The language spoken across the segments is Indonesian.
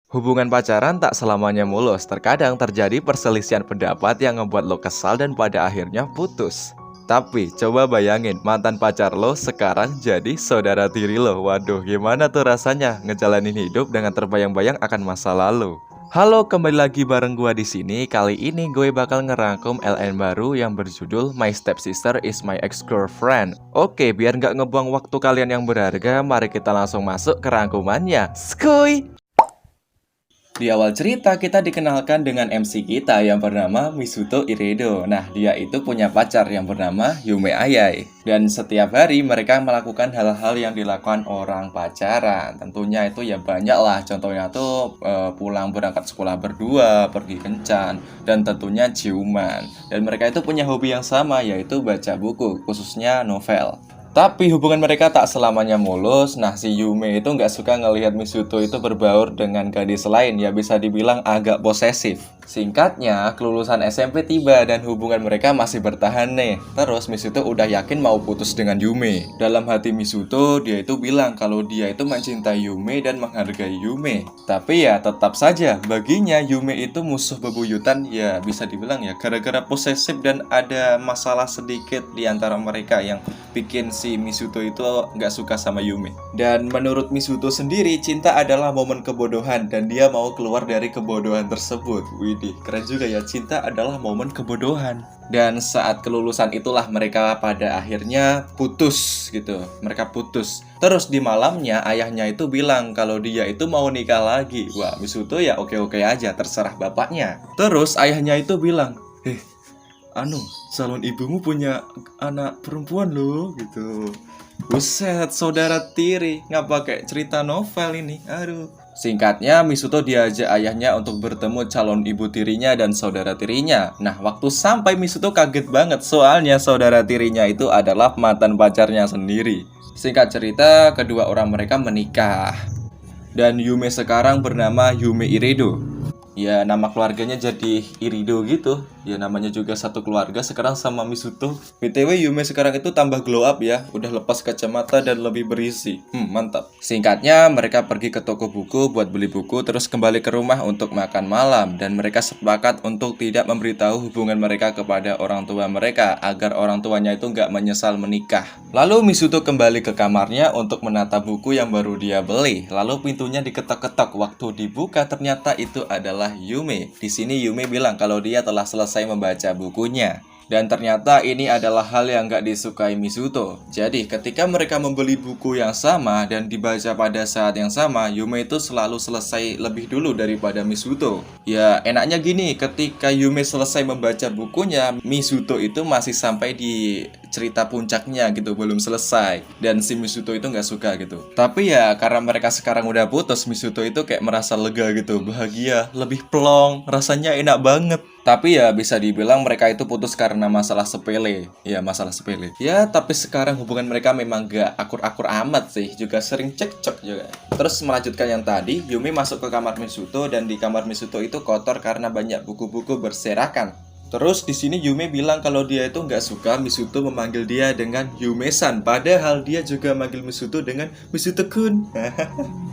Hubungan pacaran tak selamanya mulus, terkadang terjadi perselisihan pendapat yang membuat lo kesal dan pada akhirnya putus. Tapi coba bayangin mantan pacar lo sekarang jadi saudara tiri lo. Waduh, gimana tuh rasanya ngejalanin hidup dengan terbayang-bayang akan masa lalu. Halo, kembali lagi bareng gua di sini. Kali ini gue bakal ngerangkum LN baru yang berjudul My Stepsister is My Ex-Girlfriend. Oke, biar nggak ngebuang waktu kalian yang berharga, mari kita langsung masuk ke rangkumannya. Skuy! Di awal cerita kita dikenalkan dengan MC kita yang bernama Misuto Iredo. Nah, dia itu punya pacar yang bernama Yume Ayai. Dan setiap hari mereka melakukan hal-hal yang dilakukan orang pacaran. Tentunya itu ya banyak lah. Contohnya tuh pulang berangkat sekolah berdua, pergi kencan, dan tentunya ciuman. Dan mereka itu punya hobi yang sama, yaitu baca buku, khususnya novel. Tapi hubungan mereka tak selamanya mulus. Nah, si Yume itu nggak suka ngelihat Misuto itu berbaur dengan gadis lain. Ya bisa dibilang agak posesif. Singkatnya, kelulusan SMP tiba dan hubungan mereka masih bertahan nih. Terus Misuto udah yakin mau putus dengan Yume. Dalam hati Misuto, dia itu bilang kalau dia itu mencintai Yume dan menghargai Yume. Tapi ya tetap saja, baginya Yume itu musuh bebuyutan. Ya bisa dibilang ya gara-gara posesif dan ada masalah sedikit di antara mereka yang bikin si Misuto itu nggak suka sama Yume. Dan menurut Misuto sendiri, cinta adalah momen kebodohan dan dia mau keluar dari kebodohan tersebut. Widih, keren juga ya, cinta adalah momen kebodohan. Dan saat kelulusan itulah mereka pada akhirnya putus gitu. Mereka putus. Terus di malamnya ayahnya itu bilang kalau dia itu mau nikah lagi. Wah, Misuto ya oke-oke aja, terserah bapaknya. Terus ayahnya itu bilang, calon ibumu punya anak perempuan loh, gitu. Buset, saudara tiri, nggak pakai cerita novel ini, aduh. Singkatnya, Misuto diajak ayahnya untuk bertemu calon ibu tirinya dan saudara tirinya. Nah, waktu sampai Misuto kaget banget, soalnya saudara tirinya itu adalah mantan pacarnya sendiri. Singkat cerita, kedua orang mereka menikah. Dan Yume sekarang bernama Yume Iredo. Ya, nama keluarganya jadi Irido gitu. Ya, namanya juga satu keluarga sekarang sama Misuto. BTW Yume sekarang itu tambah glow up ya. Udah lepas kacamata dan lebih berisi. Mantap. Singkatnya, mereka pergi ke toko buku buat beli buku, terus kembali ke rumah untuk makan malam. Dan mereka sepakat untuk tidak memberitahu hubungan mereka kepada orang tua mereka, agar orang tuanya itu nggak menyesal menikah. Lalu Misuto kembali ke kamarnya untuk menata buku yang baru dia beli. Lalu pintunya diketok-ketok. Waktu dibuka ternyata itu adalah Yume. Di sini Yume bilang kalau dia telah selesai membaca bukunya. Dan ternyata ini adalah hal yang gak disukai Misuto. Jadi ketika mereka membeli buku yang sama dan dibaca pada saat yang sama, Yume itu selalu selesai lebih dulu daripada Misuto. Ya enaknya gini, ketika Yume selesai membaca bukunya, Misuto itu masih sampai di cerita puncaknya gitu, belum selesai. Dan si Misuto itu gak suka gitu. Tapi ya karena mereka sekarang udah putus, Misuto itu kayak merasa lega gitu, bahagia, lebih plong, rasanya enak banget. Tapi ya bisa dibilang mereka itu putus karena masalah sepele. Ya masalah sepele. Ya tapi sekarang hubungan mereka memang gak akur-akur amat sih. Juga sering cekcok juga. Terus melanjutkan yang tadi, Yumi masuk ke kamar Misuto. Dan di kamar Misuto itu kotor karena banyak buku-buku berserakan. Terus di sini Yume bilang kalau dia itu nggak suka Misuto memanggil dia dengan Yume-san, padahal dia juga manggil Misuto dengan Misuto-kun.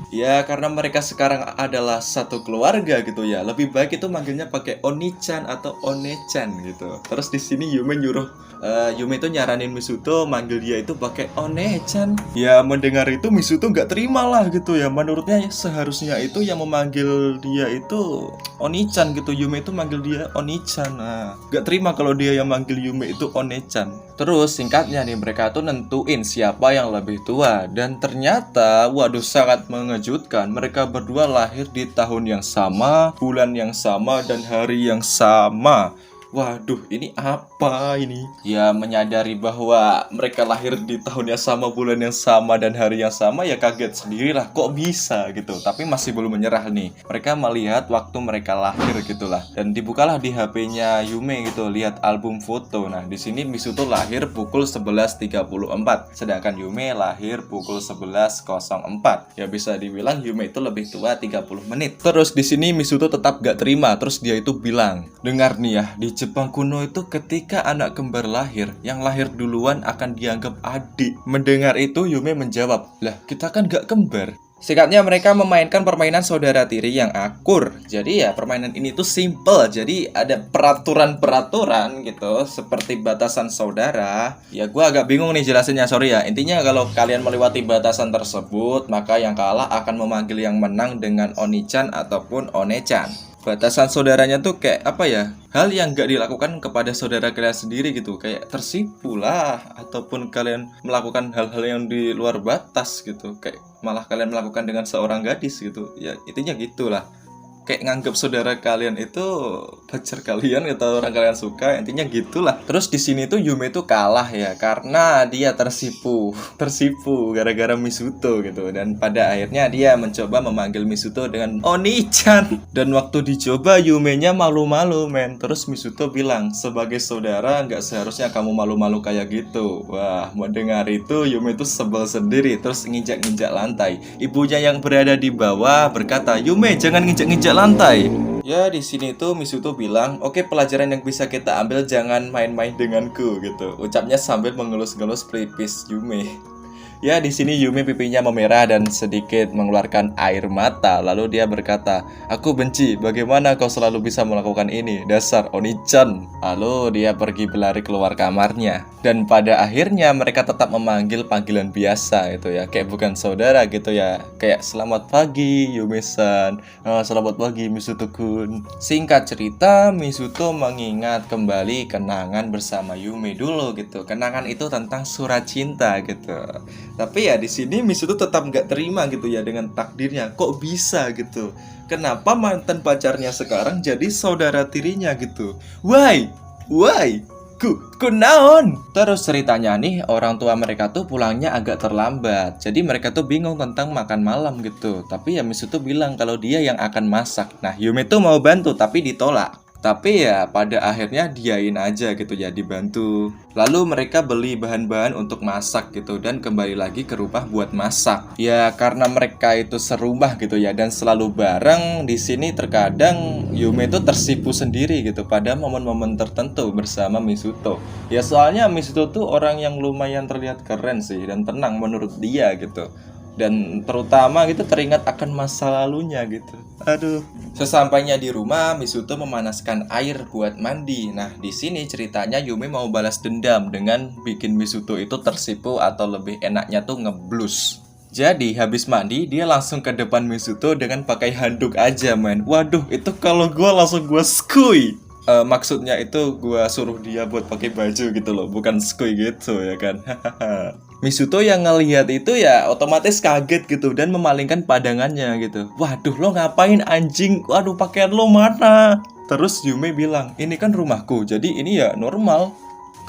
Ya karena mereka sekarang adalah satu keluarga gitu ya. Lebih baik itu manggilnya pakai Oni-chan atau One-chan gitu. Terus di sini Yume nyuruh Yume itu nyaranin Misuto manggil dia itu pakai One-chan. Ya mendengar itu Misuto nggak terima lah gitu ya. Menurutnya seharusnya itu yang memanggil dia itu Oni-chan gitu. Yume itu manggil dia Oni-chan. Nah, gak terima kalau dia yang manggil Yume itu One-chan. Terus singkatnya nih mereka tuh nentuin siapa yang lebih tua. Dan ternyata waduh sangat mengejutkan, mereka berdua lahir di tahun yang sama, bulan yang sama, dan hari yang sama. Waduh, ini apa ini? Ya menyadari bahwa mereka lahir di tahun yang sama, bulan yang sama, dan hari yang sama, ya kaget sendirilah kok bisa gitu. Tapi masih belum menyerah nih. Mereka melihat waktu mereka lahir gitulah. Dan dibukalah di HP-nya Yume gitu, lihat album foto. Nah, di sini Misuto lahir pukul 11.34, sedangkan Yume lahir pukul 11.04. Ya bisa dibilang Yume itu lebih tua 30 menit. Terus di sini Misuto tetap gak terima. Terus dia itu bilang, dengar nih ya, di Jepang kuno itu ketika anak kembar lahir, yang lahir duluan akan dianggap adik. Mendengar itu Yume menjawab, lah kita kan gak kembar. Singkatnya mereka memainkan permainan saudara tiri yang akur. Jadi ya permainan ini tuh simple. Jadi ada peraturan-peraturan gitu seperti batasan saudara. Ya gua agak bingung nih jelasinnya, sorry ya. Intinya kalau kalian melewati batasan tersebut, maka yang kalah akan memanggil yang menang dengan Oni-chan ataupun One-chan. Batasan saudaranya tuh kayak apa ya, hal yang gak dilakukan kepada saudara kalian sendiri gitu, kayak tersipu lah, ataupun kalian melakukan hal-hal yang di luar batas gitu, kayak malah kalian melakukan dengan seorang gadis gitu ya, intinya gitulah. Kayak nganggap saudara kalian itu pacar kalian atau orang kalian suka, intinya gitulah. Terus di sini tuh Yume tuh kalah ya karena dia tersipu gara-gara Misuto gitu, dan pada akhirnya dia mencoba memanggil Misuto dengan Oni-chan, dan waktu dicoba Yume-nya malu-malu men. Terus Misuto bilang, sebagai saudara nggak seharusnya kamu malu-malu kayak gitu. Wah, mendengar itu Yume tuh sebel sendiri, terus nginjak-nginjak lantai. Ibunya yang berada di bawah berkata, "Yume, jangan nginjak-nginjak lantai." Ya di sini tuh Misuto bilang, "Oke, pelajaran yang bisa kita ambil jangan main-main denganku," gitu. Ucapnya sambil mengelus-ngelus pelipis Yume. Ya di sini Yume pipinya memerah dan sedikit mengeluarkan air mata. Lalu dia berkata, "Aku benci, bagaimana kau selalu bisa melakukan ini, dasar Oni-chan." Lalu dia pergi berlari keluar kamarnya. Dan pada akhirnya mereka tetap memanggil panggilan biasa gitu ya, kayak bukan saudara gitu ya. Kayak "Selamat pagi Yume-san, selamat pagi Misuto-kun." Singkat cerita, Misuto mengingat kembali kenangan bersama Yume dulu gitu. Kenangan itu tentang surat cinta gitu. Tapi ya di sini Misuto tetap nggak terima gitu ya dengan takdirnya. Kok bisa gitu? Kenapa mantan pacarnya sekarang jadi saudara tirinya gitu? Why? Why? Kunaon? Terus ceritanya nih, orang tua mereka tuh pulangnya agak terlambat. Jadi mereka tuh bingung tentang makan malam gitu. Tapi ya Misuto bilang kalau dia yang akan masak. Nah, Yume tuh mau bantu tapi ditolak. Tapi ya pada akhirnya diain aja gitu ya, dibantu. Lalu mereka beli bahan-bahan untuk masak gitu dan kembali lagi ke rumah buat masak. Ya karena mereka itu serumah gitu ya dan selalu bareng, di sini terkadang Yume itu tersipu sendiri gitu pada momen-momen tertentu bersama Misuto. Ya soalnya Misuto tuh orang yang lumayan terlihat keren sih dan tenang menurut dia gitu. Dan terutama gitu teringat akan masa lalunya gitu. Aduh. Sesampainya di rumah, Misuto memanaskan air buat mandi. Nah, di sini ceritanya Yume mau balas dendam dengan bikin Misuto itu tersipu atau lebih enaknya tuh ngeblus. Jadi habis mandi dia langsung ke depan Misuto dengan pakai handuk aja men. Waduh, itu kalau gua langsung gua skui. Maksudnya itu gua suruh dia buat pakai baju gitu loh, bukan skui gitu ya kan. Misuto yang ngelihat itu ya otomatis kaget gitu dan memalingkan pandangannya gitu. "Waduh, lo ngapain anjing? Waduh, pakaian lo mana?" Terus Yume bilang, "Ini kan rumahku, jadi ini ya normal."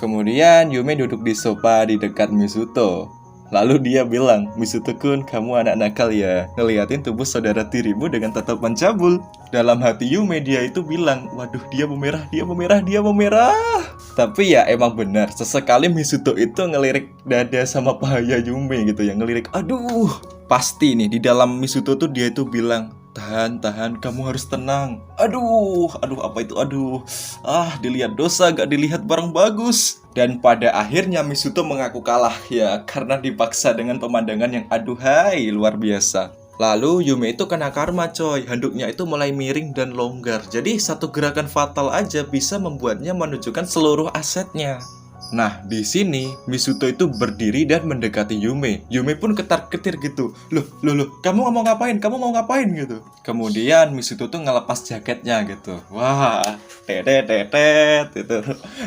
Kemudian Yume duduk di sofa di dekat Misuto. Lalu dia bilang, "Misuto-kun, kamu anak nakal ya, ngeliatin tubuh saudara tirimu dengan tatapan cabul." Dalam hati Yume dia itu bilang, "Waduh, dia memerah, dia memerah, dia memerah." Tapi ya emang benar, sesekali Misuto itu ngelirik dada sama paha Yume gitu ya, ngelirik. Aduh, pasti nih di dalam Misuto tuh dia itu bilang, "Tahan, tahan, kamu harus tenang." Aduh, apa itu? Aduh, dilihat dosa, gak dilihat barang bagus. Dan pada akhirnya Misuto mengaku kalah ya, karena dipaksa dengan pemandangan yang aduhai luar biasa. Lalu Yume itu kena karma coy, handuknya itu mulai miring dan longgar. Jadi satu gerakan fatal aja bisa membuatnya menunjukkan seluruh asetnya. Nah, di sini Misuto itu berdiri dan mendekati Yume. Yume pun ketar-ketir gitu. Loh, kamu mau ngapain? Kamu mau ngapain gitu. Kemudian Misuto tuh ngelepas jaketnya gitu. Wah, tetet gitu.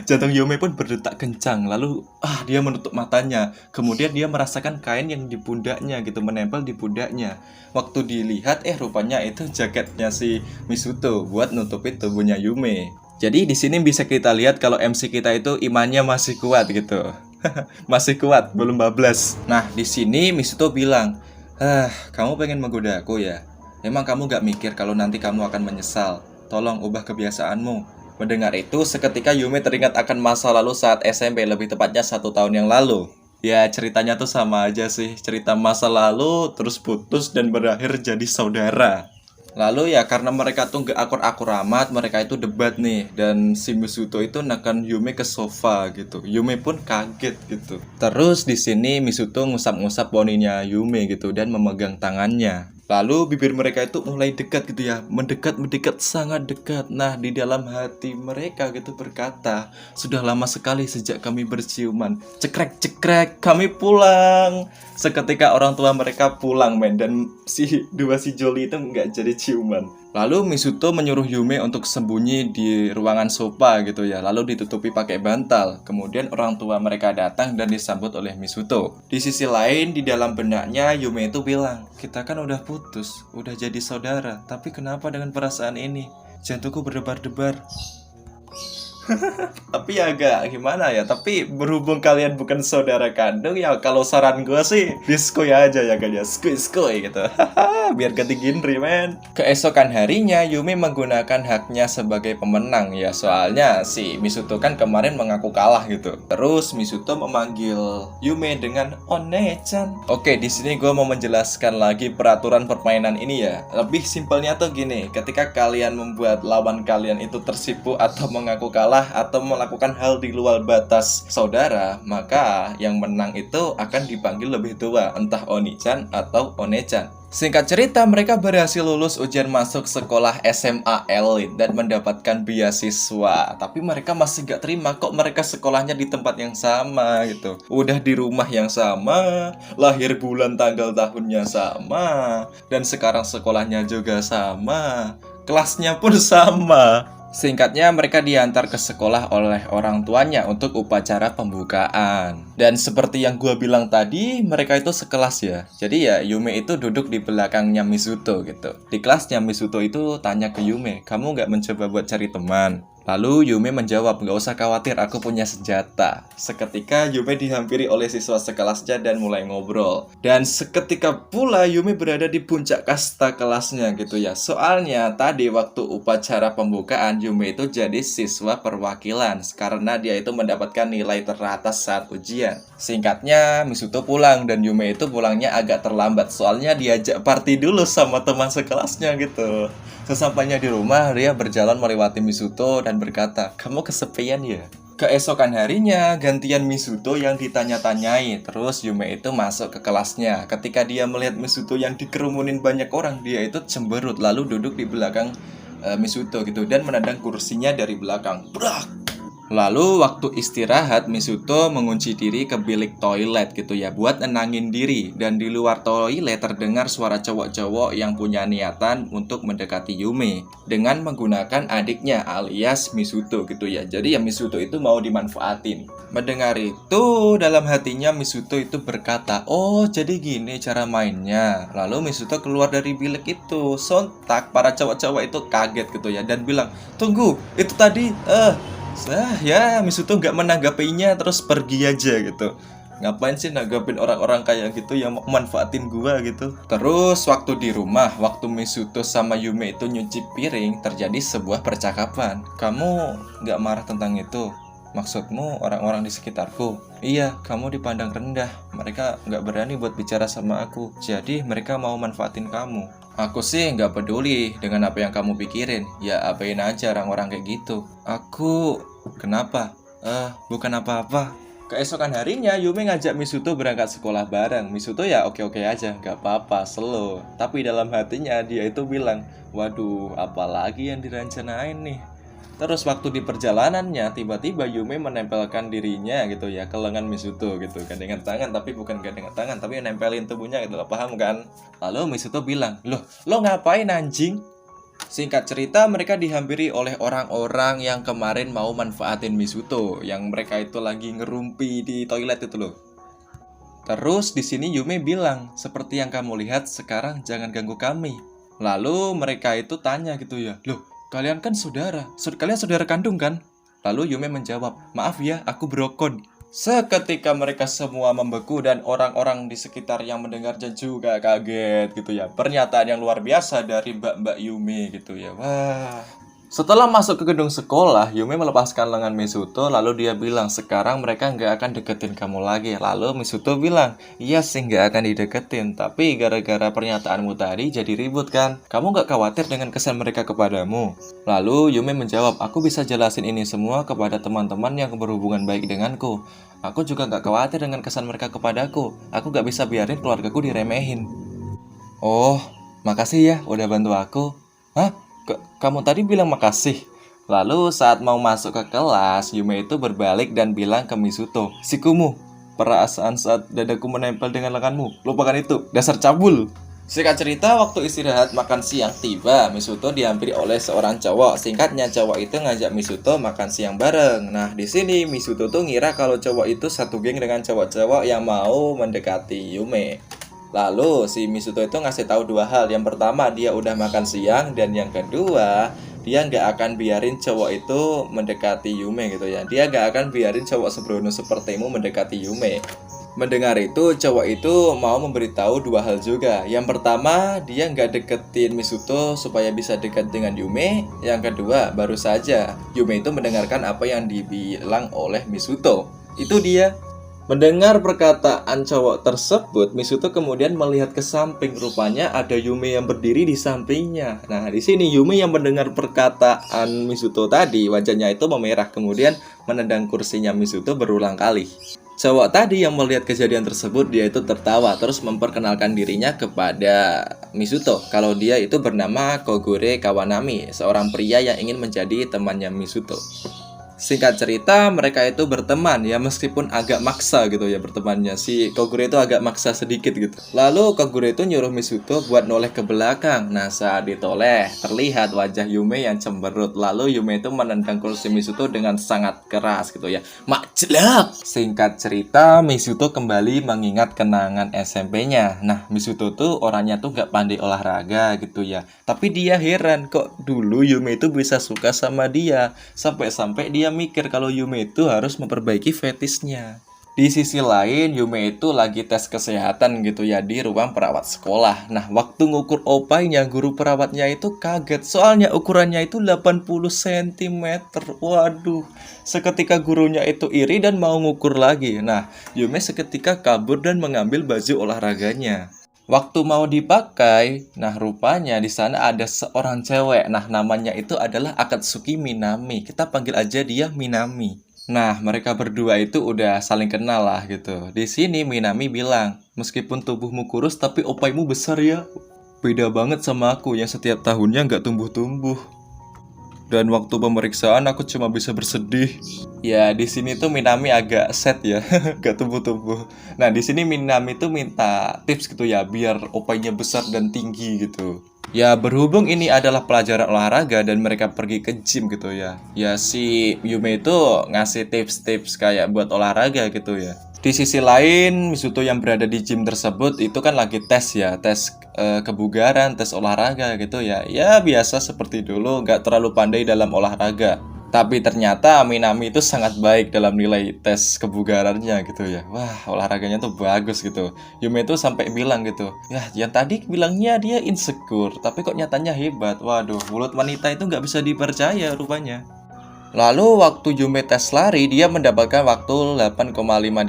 Jantung Yume pun berdetak kencang. Lalu dia menutup matanya. Kemudian dia merasakan kain yang di pundaknya gitu, menempel di pundaknya. Waktu dilihat rupanya itu jaketnya si Misuto buat nutupin tubuhnya Yume. Jadi di sini bisa kita lihat kalau MC kita itu imannya masih kuat gitu. Masih kuat, belum bablas. Nah, di sini Misuto bilang, kamu pengen menggoda aku ya? Emang kamu gak mikir kalau nanti kamu akan menyesal? Tolong ubah kebiasaanmu." Mendengar itu, seketika Yume teringat akan masa lalu saat SMP, lebih tepatnya 1 tahun yang lalu. Ya, ceritanya tuh sama aja sih. Cerita masa lalu, terus putus dan berakhir jadi saudara. Lalu ya karena mereka tuh gak akur-akur amat, mereka itu debat nih. Dan si Misuto itu neken Yume ke sofa gitu. Yume pun kaget gitu. Terus di sini Misuto ngusap-ngusap poninya Yume gitu dan memegang tangannya. Lalu bibir mereka itu mulai dekat gitu ya, mendekat, sangat dekat. Nah, di dalam hati mereka gitu berkata, sudah lama sekali sejak kami berciuman. Cekrek, kami pulang. Seketika orang tua mereka pulang, men, dan si Jolly itu nggak jadi ciuman. Lalu Misuto menyuruh Yume untuk sembunyi di ruangan sofa gitu ya, lalu ditutupi pakai bantal. Kemudian orang tua mereka datang dan disambut oleh Misuto. Di sisi lain, di dalam benaknya Yume itu bilang, kita kan udah putus, udah jadi saudara, tapi kenapa dengan perasaan ini? Jantungku berdebar-debar. Tapi ya agak gimana ya. Tapi berhubung kalian bukan saudara kandung, ya kalau saran gue sih diskoy aja ya kan ya. Skoy gitu. Biar ganti genre, men. Keesokan harinya Yumi menggunakan haknya sebagai pemenang ya. Soalnya si Misuto kan kemarin mengaku kalah gitu. Terus Misuto memanggil Yume dengan One-chan. Oke, di sini gue mau menjelaskan lagi peraturan permainan ini ya. Lebih simpelnya tuh gini, ketika kalian membuat lawan kalian itu tersipu atau mengaku kalah atau melakukan hal di luar batas saudara, maka yang menang itu akan dipanggil lebih tua, entah Oni-chan atau One-chan. Singkat cerita, mereka berhasil lulus ujian masuk sekolah SMA elit dan mendapatkan beasiswa. Tapi mereka masih gak terima kok mereka sekolahnya di tempat yang sama gitu. Udah di rumah yang sama, lahir bulan tanggal tahunnya sama, dan sekarang sekolahnya juga sama, kelasnya pun sama. Singkatnya, mereka diantar ke sekolah oleh orang tuanya untuk upacara pembukaan. Dan seperti yang gue bilang tadi, mereka itu sekelas ya. Jadi ya, Yume itu duduk di belakangnya Misuto gitu. Di kelasnya Misuto itu tanya ke Yume, kamu gak mencoba buat cari teman? Lalu Yume menjawab, gak usah khawatir, aku punya senjata. Seketika Yume dihampiri oleh siswa sekelasnya dan mulai ngobrol. Dan seketika pula Yume berada di puncak kasta kelasnya gitu ya. Soalnya tadi waktu upacara pembukaan Yume itu jadi siswa perwakilan karena dia itu mendapatkan nilai teratas saat ujian. Singkatnya, Misuto pulang dan Yume itu pulangnya agak terlambat soalnya diajak party dulu sama teman sekelasnya gitu. Sesampainya di rumah, Ria berjalan melewati Misuto dan berkata, kamu kesepian ya? Keesokan harinya, gantian Misuto yang ditanya-tanyai. Terus Yume itu masuk ke kelasnya. Ketika dia melihat Misuto yang dikerumunin banyak orang, dia itu cemberut lalu duduk di belakang Misuto gitu dan menendang kursinya dari belakang. Brak! Lalu waktu istirahat, Misuto mengunci diri ke bilik toilet gitu ya, buat nenangin diri. Dan di luar toilet terdengar suara cowok-cowok yang punya niatan untuk mendekati Yume dengan menggunakan adiknya alias Misuto gitu ya. Jadi ya Misuto itu mau dimanfaatin. Mendengar itu, dalam hatinya Misuto itu berkata, oh jadi gini cara mainnya. Lalu Misuto keluar dari bilik itu. Sontak para cowok-cowok itu kaget gitu ya dan bilang, tunggu, itu tadi ya Misuto nggak menanggapinya terus pergi aja gitu. Ngapain sih nanggapin orang-orang kayak gitu yang mau manfaatin gua gitu. Terus waktu di rumah, waktu Misuto sama Yume itu nyuci piring, terjadi sebuah percakapan. Kamu nggak marah tentang itu? Maksudmu orang-orang di sekitarku? Iya, kamu dipandang rendah. Mereka nggak berani buat bicara sama aku. Jadi mereka mau manfaatin kamu. Aku sih nggak peduli dengan apa yang kamu pikirin. Ya apain aja orang-orang kayak gitu. Aku... Kenapa? Bukan apa-apa. Keesokan harinya, Yume ngajak Misuto berangkat sekolah bareng. Misuto ya oke-oke aja, nggak apa-apa, slow. Tapi dalam hatinya dia itu bilang, waduh, apalagi yang direncanain nih. Terus waktu di perjalanannya, tiba-tiba Yume menempelkan dirinya gitu ya ke lengan Misuto gitu. Gandengan tangan, tapi bukan gandengan tangan, tapi nempelin tubuhnya gitu, paham kan? Lalu Misuto bilang, loh, lo ngapain anjing? Singkat cerita, mereka dihampiri oleh orang-orang yang kemarin mau manfaatin Misuto, yang mereka itu lagi ngerumpi di toilet itu loh. Terus di sini Yume bilang, seperti yang kamu lihat sekarang jangan ganggu kami. Lalu mereka itu tanya gitu ya, loh kalian kan saudara, kalian saudara kandung kan? Lalu Yume menjawab, maaf ya aku brokon. Seketika mereka semua membeku dan orang-orang di sekitar yang mendengarnya juga kaget gitu ya. Pernyataan yang luar biasa dari Mbak-Mbak Yume gitu ya. Wah, Setelah masuk ke gedung sekolah, Yume melepaskan lengan Misuto, lalu dia bilang, sekarang mereka nggak akan deketin kamu lagi. Lalu Misuto bilang, iya sih nggak akan dideketin, tapi gara-gara pernyataanmu tadi jadi ribut kan? Kamu nggak khawatir dengan kesan mereka kepadamu? Lalu Yume menjawab, aku bisa jelasin ini semua kepada teman-teman yang berhubungan baik denganku. Aku juga nggak khawatir dengan kesan mereka kepadaku. Aku nggak bisa biarin keluargaku diremehin. Oh, makasih ya udah bantu aku. Hah? Kamu tadi bilang makasih. Lalu saat mau masuk ke kelas, Yume itu berbalik dan bilang ke Misuto, Shikumu, perasaan saat dadaku menempel dengan lenganmu. Lupakan itu, dasar cabul. Singkat cerita, waktu istirahat makan siang tiba, Misuto dihampiri oleh seorang cowok. Singkatnya, cowok itu ngajak Misuto makan siang bareng. Nah, di sini Misuto tuh ngira kalau cowok itu satu geng dengan cowok-cowok yang mau mendekati Yume. Lalu si Misuto itu ngasih tahu dua hal. Yang pertama, dia udah makan siang, dan yang kedua, dia nggak akan biarin cowok itu mendekati Yume gitu ya. Dia nggak akan biarin cowok sembrono sepertimu mendekati Yume. Mendengar itu, cowok itu mau memberitahu dua hal juga. Yang pertama, dia nggak deketin Misuto supaya bisa dekat dengan Yume. Yang kedua, baru saja Yume itu mendengarkan apa yang dibilang oleh Misuto. Itu dia. Mendengar perkataan cowok tersebut, Misuto kemudian melihat ke samping. Rupanya ada Yume yang berdiri di sampingnya. Nah, di sini Yume yang mendengar perkataan Misuto tadi, wajahnya itu memerah, kemudian menendang kursinya Misuto berulang kali. Cowok tadi yang melihat kejadian tersebut, dia itu tertawa terus memperkenalkan dirinya kepada Misuto kalau dia itu bernama Kogure Kawanami, seorang pria yang ingin menjadi temannya Misuto. Singkat cerita, mereka itu berteman ya, meskipun agak maksa gitu ya bertemannya. Si Kogure itu agak maksa sedikit gitu. Lalu Kogure itu nyuruh Misuto buat noleh ke belakang. Nah, saat ditoleh, terlihat wajah Yume yang cemberut. Lalu Yume itu menendang kursi Misuto dengan sangat keras gitu ya. Mak jelek! Singkat cerita, Misuto kembali mengingat kenangan SMP-nya. Nah, Misuto tuh orangnya tuh gak pandai olahraga gitu ya. Tapi dia heran kok dulu Yume itu bisa suka sama dia. Sampai-sampai dia mikir kalau Yume itu harus memperbaiki fetisnya. Di sisi lain, Yume itu lagi tes kesehatan gitu ya di ruang perawat sekolah. Nah, waktu ngukur opainya, guru perawatnya itu kaget. Soalnya ukurannya itu 80 cm. Waduh, seketika gurunya itu iri dan mau ngukur lagi. Nah, Yume seketika kabur dan mengambil baju olahraganya. Waktu mau dipakai, nah rupanya di sana ada seorang cewek. Nah, namanya itu adalah Akatsuki Minami. Kita panggil aja dia Minami. Nah, mereka berdua itu udah saling kenal lah gitu. Di sini Minami bilang, meskipun tubuhmu kurus tapi opaimu besar ya. Beda banget sama aku yang setiap tahunnya nggak tumbuh-tumbuh. Dan waktu pemeriksaan aku cuma bisa bersedih. Ya, di sini tuh Minami agak sad ya, gak tumbuh-tumbuh. Nah, di sini Minami tuh minta tips gitu ya, biar opainya besar dan tinggi gitu. Ya, berhubung ini adalah pelajaran olahraga dan mereka pergi ke gym gitu ya. Ya, si Yume itu ngasih tips-tips kayak buat olahraga gitu ya. Di sisi lain, Misuto yang berada di gym tersebut itu kan lagi tes ya, tes kebugaran, tes olahraga gitu ya. Ya biasa seperti dulu, nggak terlalu pandai dalam olahraga. Tapi ternyata Minami itu sangat baik dalam nilai tes kebugarannya gitu ya. Wah, olahraganya tuh bagus gitu. Yume itu sampai bilang gitu, ya yang tadi bilangnya dia insecure, tapi kok nyatanya hebat. Waduh, mulut wanita itu nggak bisa dipercaya rupanya. Lalu waktu Yume tes lari, dia mendapatkan waktu 8,5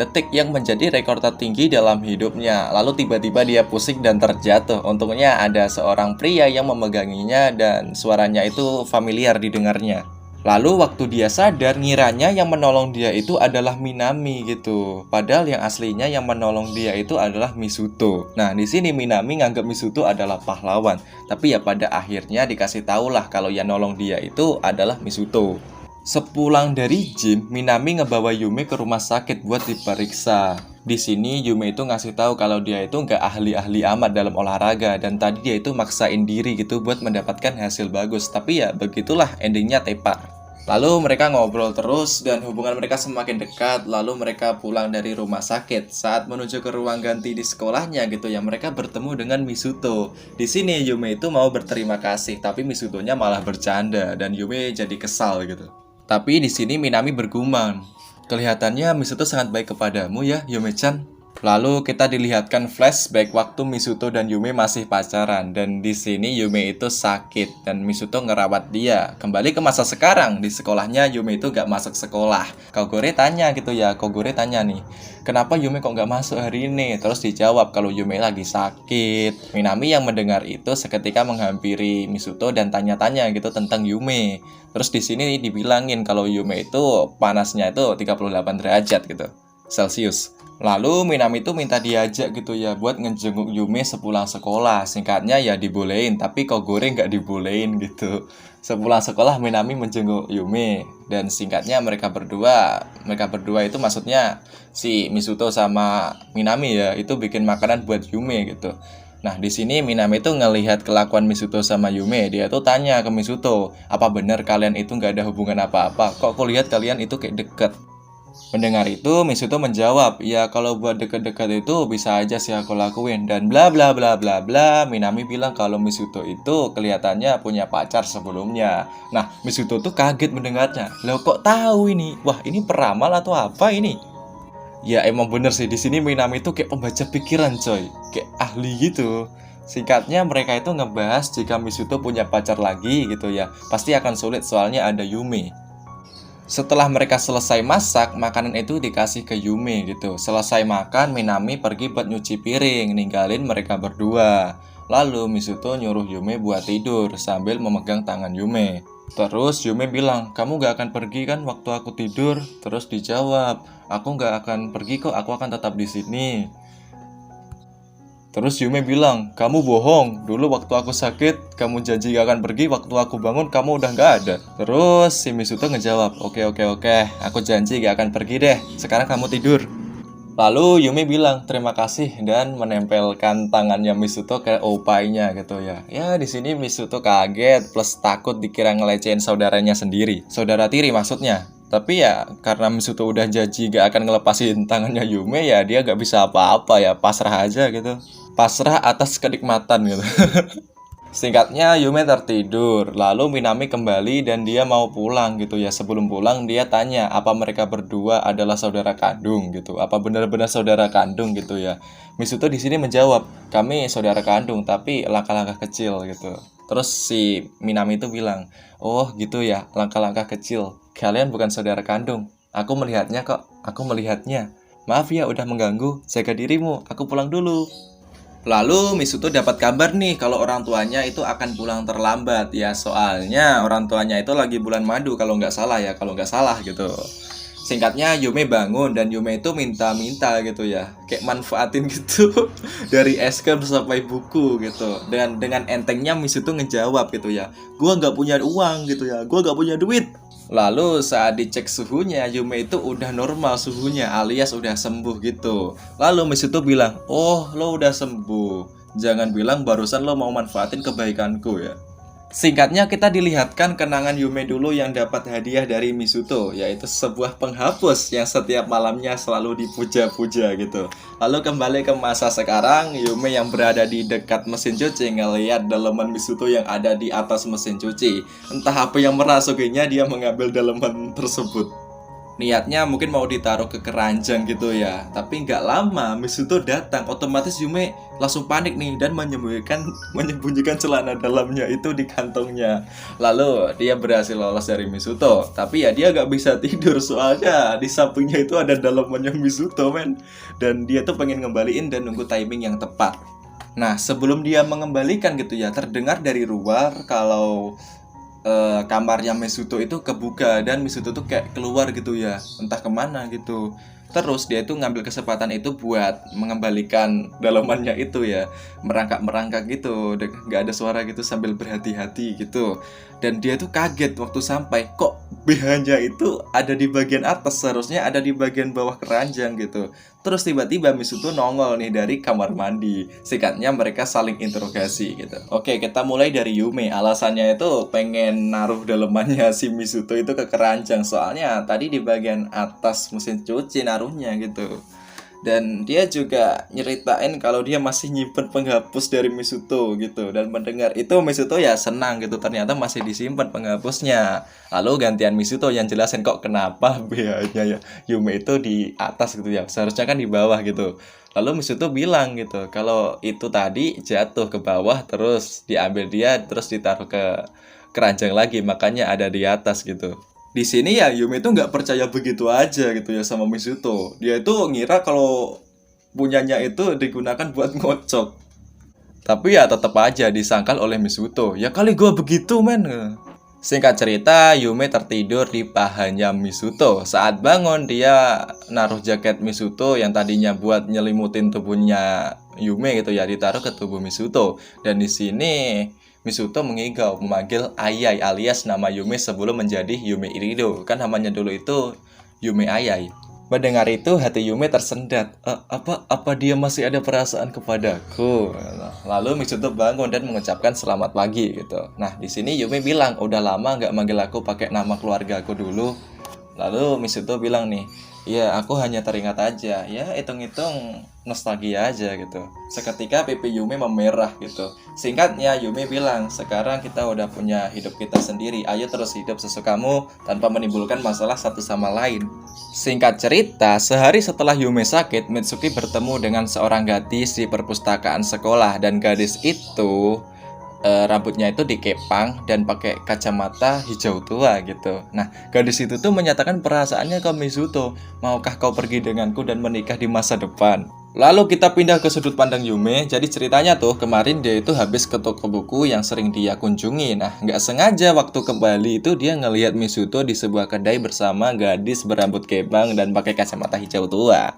detik yang menjadi rekor tertinggi dalam hidupnya. Lalu tiba-tiba dia pusing dan terjatuh. Untungnya ada seorang pria yang memeganginya dan suaranya itu familiar didengarnya. Lalu waktu dia sadar, ngiranya yang menolong dia itu adalah Minami gitu. Padahal yang aslinya yang menolong dia itu adalah Misuto. Nah, di sini Minami nganggap Misuto adalah pahlawan. Tapi ya pada akhirnya dikasih tahulah kalau yang nolong dia itu adalah Misuto. Sepulang dari gym, Minami ngebawa Yume ke rumah sakit buat diperiksa. Di sini Yume itu ngasih tahu kalau dia itu nggak ahli-ahli amat dalam olahraga dan tadi dia itu maksain diri gitu buat mendapatkan hasil bagus. Tapi ya begitulah endingnya tepak. Lalu mereka ngobrol terus dan hubungan mereka semakin dekat. Lalu mereka pulang dari rumah sakit. Saat menuju ke ruang ganti di sekolahnya gitu ya, mereka bertemu dengan Misuto. Di sini Yume itu mau berterima kasih, tapi Misutonya malah bercanda dan Yume jadi kesal gitu. Tapi di sini Minami bergumam, kelihatannya Misuto sangat baik kepadamu ya, Yume-chan. Lalu kita dilihatkan flashback waktu Misuto dan Yume masih pacaran, dan di sini Yume itu sakit dan Misuto ngerawat dia. Kembali ke masa sekarang, di sekolahnya Yume itu gak masuk sekolah. Kogure tanya gitu ya, Kogure tanya nih, kenapa Yume kok gak masuk hari ini? Terus dijawab kalau Yume lagi sakit. Minami yang mendengar itu seketika menghampiri Misuto dan tanya-tanya gitu tentang Yume. Terus di sini dibilangin kalau Yume itu panasnya itu 38 derajat gitu, Celcius. Lalu Minami itu minta diajak gitu ya buat ngejenguk Yume sepulang sekolah. Singkatnya ya dibolehin, tapi Kogure nggak dibolehin gitu. Sepulang sekolah Minami menjenguk Yume, dan singkatnya mereka berdua itu maksudnya si Misuto sama Minami ya, itu bikin makanan buat Yume gitu. Nah, di sini Minami itu ngelihat kelakuan Misuto sama Yume. Dia tuh tanya ke Misuto, apa bener kalian itu nggak ada hubungan apa-apa? Kok aku lihat kalian itu kayak deket? Mendengar itu, Misuto menjawab, ya kalau buat deket-deket itu bisa aja sih aku lakuin. Dan bla bla bla bla bla, Minami bilang kalau Misuto itu kelihatannya punya pacar sebelumnya. Nah, Misuto tuh kaget mendengarnya. Loh kok tahu ini? Wah, ini peramal atau apa ini? Ya emang bener sih, di sini Minami itu kayak pembaca pikiran coy. Kayak ahli gitu. Singkatnya mereka itu ngebahas jika Misuto punya pacar lagi gitu ya. Pasti akan sulit soalnya ada Yume. Setelah mereka selesai masak, makanan itu dikasih ke Yume gitu. Selesai makan, Minami pergi buat nyuci piring, ninggalin mereka berdua. Lalu Misuto nyuruh Yume buat tidur sambil memegang tangan Yume. Terus Yume bilang, kamu gak akan pergi kan waktu aku tidur? Terus dijawab, aku gak akan pergi kok, aku akan tetap di sini. Terus Yume bilang, kamu bohong, dulu waktu aku sakit, kamu janji gak akan pergi, waktu aku bangun kamu udah gak ada. Terus si Misuto ngejawab, oke, aku janji gak akan pergi deh, sekarang kamu tidur. Lalu Yume bilang terima kasih dan menempelkan tangannya Misuto ke opainya gitu ya. Ya di sini Misuto kaget plus takut dikira ngelecehin saudaranya sendiri, saudara tiri maksudnya. Tapi ya karena Misuto udah janji gak akan ngelepasin tangannya Yume, ya dia gak bisa apa-apa ya, pasrah aja gitu. Pasrah atas kenikmatan gitu. Singkatnya Yume tertidur, lalu Minami kembali dan dia mau pulang gitu ya. Sebelum pulang dia tanya apa mereka berdua adalah saudara kandung gitu. Apa benar-benar saudara kandung gitu ya. Misuto di sini menjawab, kami saudara kandung tapi langkah-langkah kecil gitu. Terus si Minami itu bilang, oh gitu ya, langkah-langkah kecil. Kalian bukan saudara kandung. Aku melihatnya kok, aku melihatnya. Maaf ya udah mengganggu, jaga dirimu, aku pulang dulu. Lalu Misuto dapat kabar nih kalau orang tuanya itu akan pulang terlambat ya, soalnya orang tuanya itu lagi bulan madu kalau nggak salah ya, kalau nggak salah gitu. Singkatnya Yume bangun dan Yume itu minta-minta gitu ya, kayak manfaatin gitu dari es krim sampai buku gitu. Dan dengan entengnya Misuto ngejawab gitu ya, gua nggak punya uang gitu ya, gua nggak punya duit. Lalu saat dicek suhunya, Yume itu udah normal suhunya alias udah sembuh gitu. Lalu Misuto bilang, oh lo udah sembuh, jangan bilang barusan lo mau manfaatin kebaikanku ya. Singkatnya kita dilihatkan kenangan Yume dulu yang dapat hadiah dari Misuto, yaitu sebuah penghapus yang setiap malamnya selalu dipuja-puja gitu. Lalu kembali ke masa sekarang, Yume yang berada di dekat mesin cuci ngelihat daleman Misuto yang ada di atas mesin cuci. Entah apa yang merasukinya, dia mengambil daleman tersebut. Niatnya mungkin mau ditaruh ke keranjang gitu ya. Tapi nggak lama Misuto datang, otomatis Yume langsung panik nih dan menyembunyikan celana dalamnya itu di kantongnya. Lalu dia berhasil lolos dari Misuto. Tapi ya dia nggak bisa tidur soalnya di sampingnya itu ada dalemannya Misuto men. Dan dia tuh pengen ngembaliin dan nunggu timing yang tepat. Nah sebelum dia mengembalikan gitu ya, terdengar dari luar kalau kamarnya Misuto itu kebuka dan Misuto tuh kayak keluar gitu ya, entah kemana gitu. Terus dia itu ngambil kesempatan itu buat mengembalikan dalamannya itu ya, merangkak-merangkak gitu, nggak ada suara gitu sambil berhati-hati gitu. Dan dia tuh kaget waktu sampai, kok BH-nya itu ada di bagian atas, seharusnya ada di bagian bawah keranjang gitu. Terus tiba-tiba Misuto nongol nih dari kamar mandi. Singkatnya mereka saling interogasi gitu. Oke, kita mulai dari Yume. Alasannya itu pengen naruh dalemannya si Misuto itu ke keranjang. Soalnya tadi di bagian atas mesin cuci naruhnya gitu. Dan dia juga nyeritain kalau dia masih nyimpen penghapus dari Misuto gitu. Dan mendengar itu Misuto ya senang gitu, ternyata masih disimpan penghapusnya. Lalu gantian Misuto yang jelasin kok kenapa BH-nya ya Yume itu di atas gitu ya, seharusnya kan di bawah gitu. Lalu Misuto bilang gitu kalau itu tadi jatuh ke bawah terus diambil dia terus ditaruh ke keranjang lagi, makanya ada di atas gitu. Di sini ya Yumi itu nggak percaya begitu aja gitu ya sama Misuto. Dia itu ngira kalau punyanya itu digunakan buat ngocok. Tapi ya tetap aja disangkal oleh Misuto. Ya kali gua begitu men. Singkat cerita, Yume tertidur di pahanya Misuto. Saat bangun, dia naruh jaket Misuto yang tadinya buat nyelimutin tubuhnya Yume gitu ya, ditaruh ke tubuh Misuto. Dan di sini Misuto mengigau, memanggil Ayai alias nama Yume sebelum menjadi Yume Irido. Kan namanya dulu itu Yume Ayai. Mendengar itu hati Yume tersendat. Apa dia masih ada perasaan kepadaku? Lalu Misuto bangun dan mengucapkan selamat pagi gitu. Nah di sini Yume bilang udah lama nggak manggil aku pakai nama keluarga aku dulu. Lalu Misuto bilang nih, ya aku hanya teringat aja. Ya hitung-hitung nostalgia aja gitu. Seketika pipi Yume memerah gitu. Singkatnya Yume bilang, sekarang kita udah punya hidup kita sendiri. Ayo terus hidup sesukamu tanpa menimbulkan masalah satu sama lain. Singkat cerita, sehari setelah Yume sakit, Mitsuki bertemu dengan seorang gadis di perpustakaan sekolah. Dan gadis itu rambutnya itu dikepang dan pakai kacamata hijau tua gitu. Nah, gadis itu tuh menyatakan perasaannya ke Misuto. Maukah kau pergi denganku dan menikah di masa depan? Lalu kita pindah ke sudut pandang Yume. Jadi ceritanya tuh kemarin dia itu habis ke toko buku yang sering dia kunjungi. Nah, nggak sengaja waktu kembali itu dia ngelihat Misuto di sebuah kedai bersama gadis berambut kepang dan pakai kacamata hijau tua.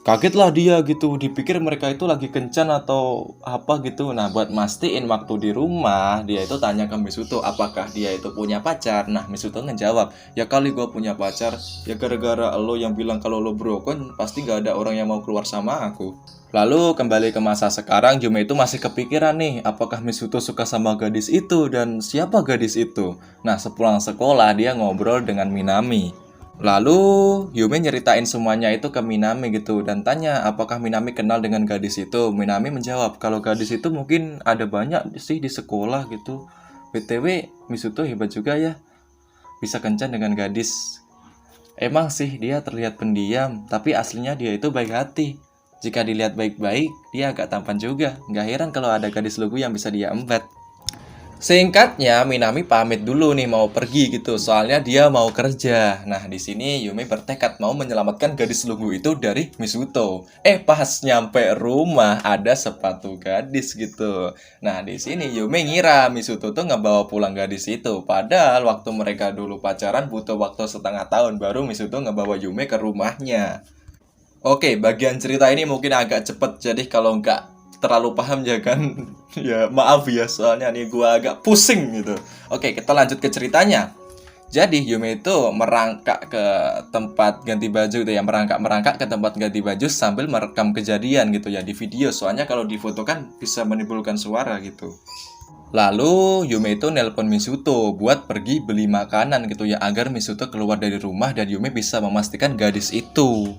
Kagetlah dia gitu, dipikir mereka itu lagi kencan atau apa gitu. Nah buat mastiin waktu di rumah, dia itu tanya ke Misuto apakah dia itu punya pacar. Nah Misuto ngejawab, ya kali gue punya pacar, ya gara-gara lo yang bilang kalau lo broken, pasti gak ada orang yang mau keluar sama aku. Lalu kembali ke masa sekarang, Yume itu masih kepikiran nih, apakah Misuto suka sama gadis itu dan siapa gadis itu. Nah sepulang sekolah dia ngobrol dengan Minami. Lalu Yume nyeritain semuanya itu ke Minami gitu dan tanya apakah Minami kenal dengan gadis itu. Minami menjawab kalau gadis itu mungkin ada banyak sih di sekolah gitu. BTW Misuto hebat juga ya, bisa kencan dengan gadis. Emang sih dia terlihat pendiam, tapi aslinya dia itu baik hati. Jika dilihat baik-baik, dia agak tampan juga. Gak heran kalau ada gadis lugu yang bisa dia embat. Singkatnya, Minami pamit dulu nih mau pergi gitu, soalnya dia mau kerja. Nah, di sini Yume bertekad mau menyelamatkan gadis lugu itu dari Misuto. Pas nyampe rumah ada sepatu gadis gitu. Nah, di sini Yume ngira Misuto tuh ngebawa pulang gadis itu. Padahal waktu mereka dulu pacaran butuh waktu setengah tahun baru Misuto ngebawa Yume ke rumahnya. Oke, bagian cerita ini mungkin agak cepet, jadi kalau nggak terlalu paham ya kan ya maaf ya, soalnya nih gua agak pusing gitu. Oke, kita lanjut ke ceritanya. Jadi Yume itu merangkak ke tempat ganti baju gitu ya, merangkak ke tempat ganti baju sambil merekam kejadian gitu ya di video, soalnya kalau di foto kan bisa menimbulkan suara gitu. Lalu Yume itu nelpon Misuto buat pergi beli makanan gitu ya, agar Misuto keluar dari rumah dan Yume bisa memastikan gadis itu.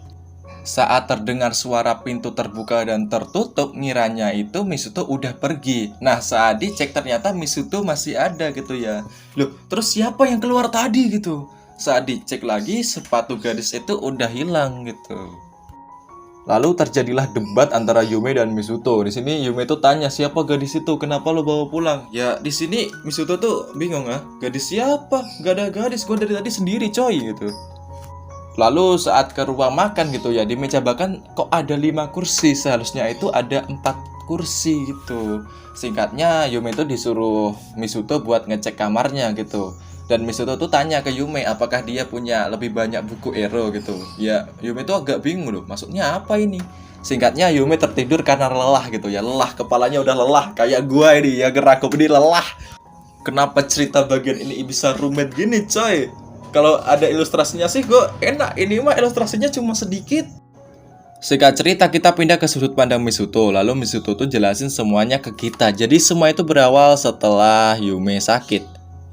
Saat terdengar suara pintu terbuka dan tertutup, ngiranya itu Misuto udah pergi. Nah saat dicek ternyata Misuto masih ada gitu ya. Loh terus siapa yang keluar tadi gitu? Saat dicek lagi sepatu gadis itu udah hilang gitu. Lalu terjadilah debat antara Yume dan Misuto. Di sini Yume itu tanya siapa gadis itu, kenapa lo bawa pulang? Ya di sini Misuto tuh bingung gadis siapa? Gak ada gadis, gue dari tadi sendiri coy gitu. Lalu saat ke ruang makan gitu ya, di meja makan kok ada 5 kursi, seharusnya itu ada 4 kursi gitu. Singkatnya Yume itu disuruh Misuto buat ngecek kamarnya gitu. Dan Misuto tuh tanya ke Yume apakah dia punya lebih banyak buku Ero gitu. Ya Yume itu agak bingung loh, maksudnya apa ini? Singkatnya Yume tertidur karena lelah gitu ya, lelah, kepalanya udah lelah. Kayak gua ini ya, gerakku ini lelah. Kenapa cerita bagian ini bisa rumit gini coy? Kalau ada ilustrasinya sih gue enak, ini mah ilustrasinya cuma sedikit. Singkat cerita kita pindah ke sudut pandang Misuto. Lalu Misuto tuh jelasin semuanya ke kita. Jadi semua itu berawal setelah Yume sakit.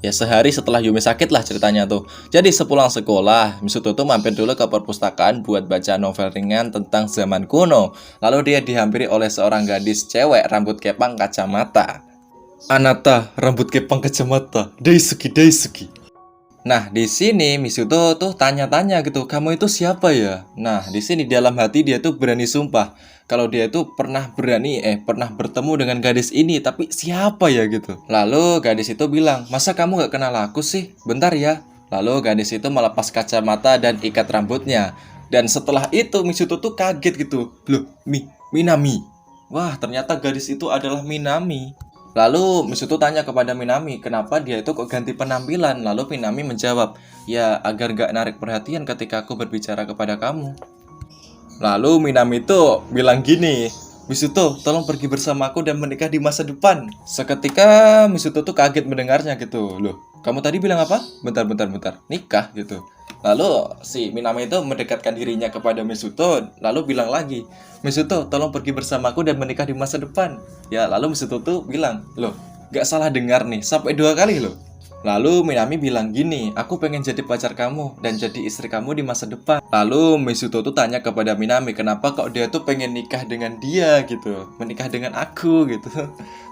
Ya sehari setelah Yumi sakit lah ceritanya tuh. Jadi sepulang sekolah, Misuto tuh mampir dulu ke perpustakaan buat baca novel ringan tentang zaman kuno. Lalu dia dihampiri oleh seorang gadis cewek rambut kepang kacamata. Anata, rambut kepang kacamata, Daisuki, Daisuki. Nah, di sini Misuto tuh tanya-tanya gitu, kamu itu siapa ya? Nah, di sini dalam hati dia tuh berani sumpah kalau dia tuh pernah bertemu dengan gadis ini, tapi siapa ya gitu. Lalu gadis itu bilang, masa kamu gak kenal aku sih? Bentar ya. Lalu gadis itu melepas kacamata dan ikat rambutnya. Dan setelah itu Misuto tuh kaget gitu. Loh, Minami. Wah, ternyata gadis itu adalah Minami. Lalu Misuto tanya kepada Minami, kenapa dia itu kok ganti penampilan? Lalu Minami menjawab, ya agar gak narik perhatian ketika aku berbicara kepada kamu. Lalu Minami itu bilang gini, Misuto, tolong pergi bersamaku dan menikah di masa depan. Seketika Misuto tuh kaget mendengarnya gitu. Loh, kamu tadi bilang apa? Bentar, nikah gitu. Lalu si Minami itu mendekatkan dirinya kepada Misuto, lalu bilang lagi, Misuto, tolong pergi bersamaku dan menikah di masa depan. Ya, lalu Misuto tuh bilang, loh, gak salah dengar nih, sampai 2 kali loh. Lalu Minami bilang gini, aku pengen jadi pacar kamu dan jadi istri kamu di masa depan. Lalu Misuto tuh tanya kepada Minami, kenapa kok dia tuh pengen nikah dengan dia gitu, menikah dengan aku gitu.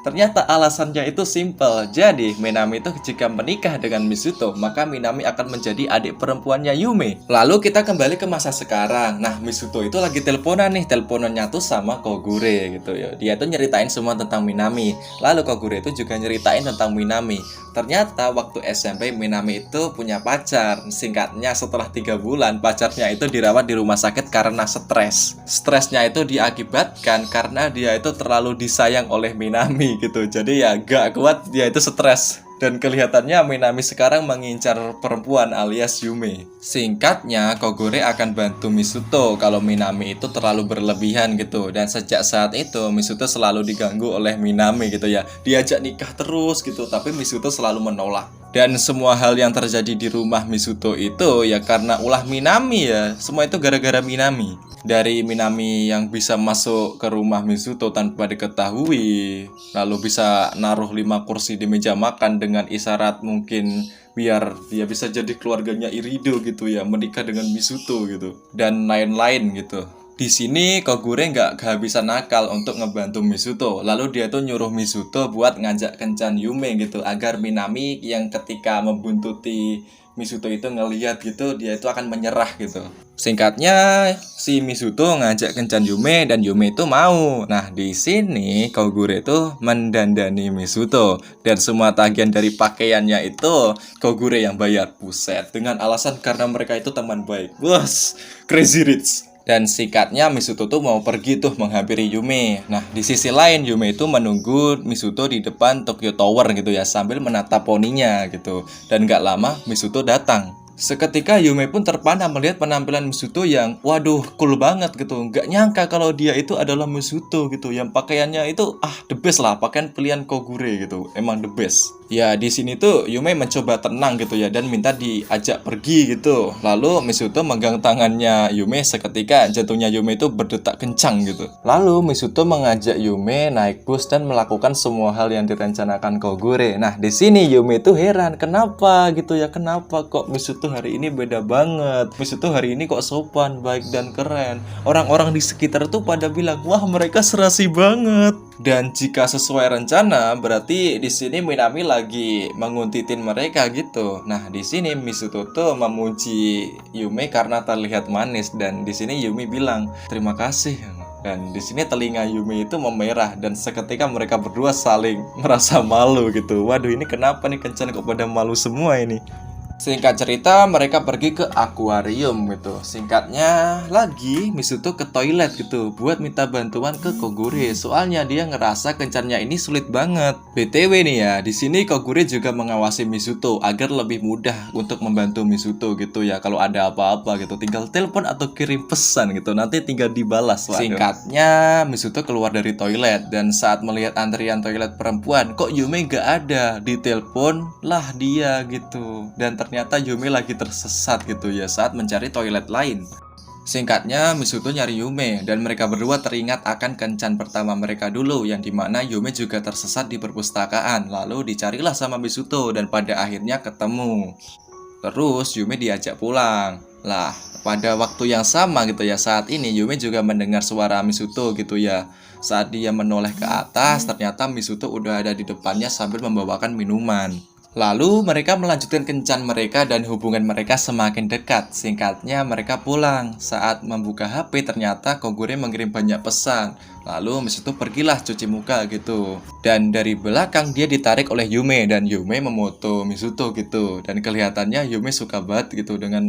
Ternyata alasannya itu simple. Jadi Minami itu jika menikah dengan Misuto, maka Minami akan menjadi adik perempuannya Yume. Lalu kita kembali ke masa sekarang. Nah, Misuto itu lagi teleponannya tuh sama Kogure gitu ya. Dia tuh nyeritain semua tentang Minami. Lalu Kogure itu juga nyeritain tentang Minami. Ternyata waktu SMP Minami itu punya pacar. Singkatnya setelah 3 bulan pacarnya itu dirawat di rumah sakit karena stres. Stresnya itu diakibatkan karena dia itu terlalu disayang oleh Minami gitu. Jadi ya gak kuat, dia itu stres. Dan kelihatannya Minami sekarang mengincar perempuan alias Yume. Singkatnya, Kogure akan bantu Misuto kalau Minami itu terlalu berlebihan gitu. Dan sejak saat itu, Misuto selalu diganggu oleh Minami gitu ya. Diajak nikah terus gitu, tapi Misuto selalu menolak. Dan semua hal yang terjadi di rumah Misuto itu ya karena ulah Minami ya. Semua itu gara-gara Minami. Dari Minami yang bisa masuk ke rumah Misuto tanpa diketahui, lalu bisa naruh 5 kursi di meja makan dengan isyarat mungkin biar dia bisa jadi keluarganya Irido gitu ya, menikah dengan Misuto gitu, dan lain-lain gitu. Di sini Kogure nggak kehabisan nakal untuk ngebantu Misuto. Lalu dia tuh nyuruh Misuto buat ngajak kencan Yume gitu, agar Minami yang ketika membuntuti Misuto itu ngelihat gitu, dia itu akan menyerah gitu. Singkatnya, si Misuto ngajak kencan Yume dan Yume itu mau. Nah, di sini Kogure itu mendandani Misuto dan semua tagihan dari pakaiannya itu Kogure yang bayar. Buset, dengan alasan karena mereka itu teman baik. Bos, crazy rich. Dan singkatnya Misuto tuh mau pergi tuh menghampiri Yume. Nah, di sisi lain Yume itu menunggu Misuto di depan Tokyo Tower gitu ya, sambil menatap poninya gitu. Dan gak lama Misuto datang. Seketika Yume pun terpana melihat penampilan Misuto yang waduh cool banget gitu. Gak nyangka kalau dia itu adalah Misuto gitu. Yang pakaiannya itu the best lah, pakaian pilihan Kogure gitu. Emang the best. Ya di sini tuh Yume mencoba tenang gitu ya dan minta diajak pergi gitu. Lalu Misuto megang tangannya Yume, seketika jantungnya Yume itu berdetak kencang gitu. Lalu Misuto mengajak Yume naik bus dan melakukan semua hal yang direncanakan Kogure. Nah di sini Yume itu heran, kenapa gitu ya, kenapa kok Misuto hari ini beda banget. Misuto hari ini kok sopan, baik dan keren. Orang-orang di sekitar tuh pada bilang, wah mereka serasi banget. Dan jika sesuai rencana, berarti di sini Minami lagi menguntitin mereka gitu. Nah, di sini Misuto tuh memuji Yume karena terlihat manis, dan di sini Yume bilang, "Terima kasih." Dan di sini telinga Yume itu memerah dan seketika mereka berdua saling merasa malu gitu. Waduh, ini kenapa nih kencan kok pada malu semua ini? Singkat cerita, mereka pergi ke akuarium gitu. Singkatnya lagi, Misuto ke toilet gitu buat minta bantuan ke Kogure. Soalnya dia ngerasa kencannya ini sulit banget. BTW nih ya, di sini Kogure juga mengawasi Misuto agar lebih mudah untuk membantu Misuto gitu ya. Kalau ada apa-apa gitu, tinggal telepon atau kirim pesan gitu. Nanti tinggal dibalas. Waduh. Singkatnya, Misuto keluar dari toilet dan saat melihat antrian toilet perempuan, kok Yume gak ada? Ditelepon lah dia gitu. Dan ternyata Yume lagi tersesat gitu ya saat mencari toilet lain. Singkatnya, Misuto nyari Yume, dan mereka berdua teringat akan kencan pertama mereka dulu, yang dimana Yume juga tersesat di perpustakaan. Lalu dicarilah sama Misuto, dan pada akhirnya ketemu. Terus Yume diajak pulang. Lah, pada waktu yang sama gitu ya, saat ini Yume juga mendengar suara Misuto gitu ya. Saat dia menoleh ke atas, ternyata Misuto udah ada di depannya sambil membawakan minuman. Lalu mereka melanjutkan kencan mereka dan hubungan mereka semakin dekat. Singkatnya mereka pulang. Saat membuka HP ternyata Kogure mengirim banyak pesan. Lalu Misuto pergilah cuci muka gitu. Dan dari belakang dia ditarik oleh Yume dan Yume memoto Misuto gitu. Dan kelihatannya Yume suka banget gitu dengan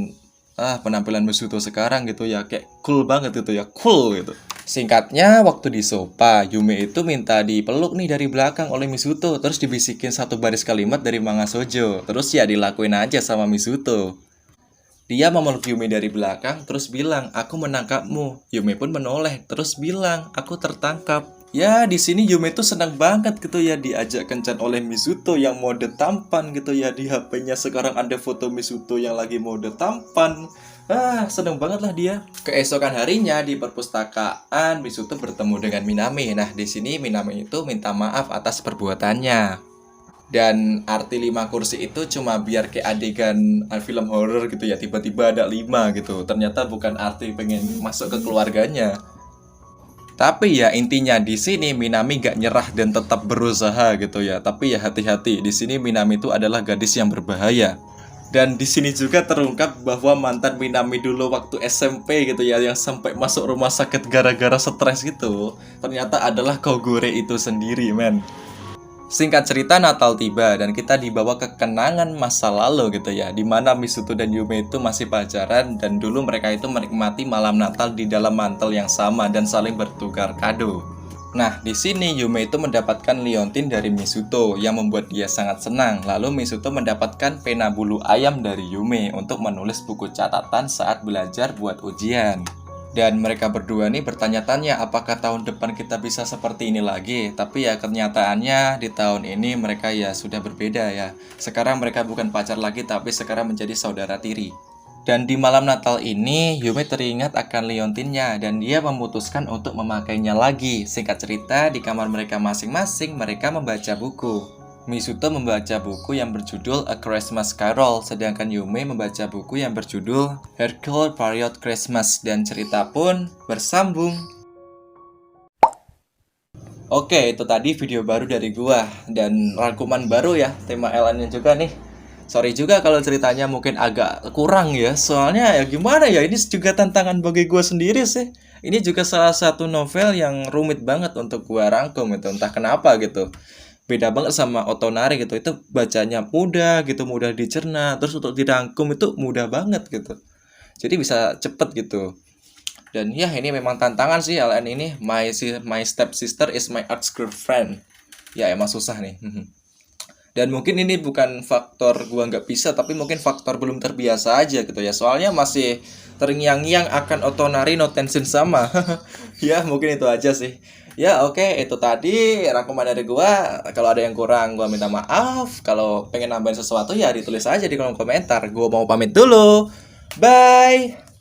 penampilan Misuto sekarang gitu ya, kayak cool banget gitu ya, cool gitu. Singkatnya, waktu di sofa, Yume itu minta dipeluk nih dari belakang oleh Misuto, terus dibisikin satu baris kalimat dari manga shoujo. Terus ya dilakuin aja sama Misuto. Dia memeluk Yume dari belakang, terus bilang, "Aku menangkapmu." Yume pun menoleh, terus bilang, "Aku tertangkap." Ya, di sini Yume tuh senang banget gitu ya diajak kencan oleh Misuto yang mode tampan gitu ya. Di HP-nya sekarang ada foto Misuto yang lagi mode tampan. Seneng banget lah dia. Keesokan harinya di perpustakaan, Misuto bertemu dengan Minami. Nah, di sini Minami itu minta maaf atas perbuatannya. Dan arti 5 kursi itu cuma biar kayak adegan film horor gitu ya. Tiba-tiba ada 5 gitu. Ternyata bukan arti pengen masuk ke keluarganya. Tapi ya intinya di sini Minami gak nyerah dan tetap berusaha gitu ya. Tapi ya hati-hati, di sini Minami itu adalah gadis yang berbahaya. Dan di sini juga terungkap bahwa mantan Minami dulu waktu SMP gitu ya, yang sampai masuk rumah sakit gara-gara stres gitu, ternyata adalah Kogure itu sendiri, men. Singkat cerita, Natal tiba dan kita dibawa ke kenangan masa lalu gitu ya, dimana Misuto dan Yume itu masih pacaran dan dulu mereka itu menikmati malam Natal di dalam mantel yang sama dan saling bertukar kado. Nah, di sini Yume itu mendapatkan liontin dari Misuto yang membuat dia sangat senang. Lalu Misuto mendapatkan pena bulu ayam dari Yume untuk menulis buku catatan saat belajar buat ujian. Dan mereka berdua nih bertanya-tanya apakah tahun depan kita bisa seperti ini lagi. Tapi ya kenyataannya di tahun ini mereka ya sudah berbeda ya. Sekarang mereka bukan pacar lagi tapi sekarang menjadi saudara tiri. Dan di malam Natal ini, Yume teringat akan liontinnya dan dia memutuskan untuk memakainya lagi. Singkat cerita, di kamar mereka masing-masing, mereka membaca buku. Misuto membaca buku yang berjudul A Christmas Carol, sedangkan Yume membaca buku yang berjudul Hercule Poirot Christmas, dan cerita pun bersambung. Oke, itu tadi video baru dari gua dan rangkuman baru ya, tema LN-nya juga nih. Sorry juga kalau ceritanya mungkin agak kurang ya, soalnya ya gimana ya, ini juga tantangan bagi gue sendiri sih. Ini juga salah satu novel yang rumit banget untuk gue rangkum itu, entah kenapa gitu. Beda banget sama Otonari gitu, itu bacanya mudah gitu, mudah dicerna, terus untuk dirangkum itu mudah banget gitu. Jadi bisa cepet gitu. Dan ya ini memang tantangan sih LN ini. My step sister is my ex girlfriend. Ya emang susah nih. Dan mungkin ini bukan faktor gua nggak bisa, tapi mungkin faktor belum terbiasa aja gitu ya. Soalnya masih terngiang-ngiang akan Otonari no Tenshin sama. Ya mungkin itu aja sih. Ya oke, itu tadi rangkuman dari gua. Kalau ada yang kurang gua minta maaf. Kalau pengen nambahin sesuatu ya ditulis aja di kolom komentar. Gua mau pamit dulu. Bye.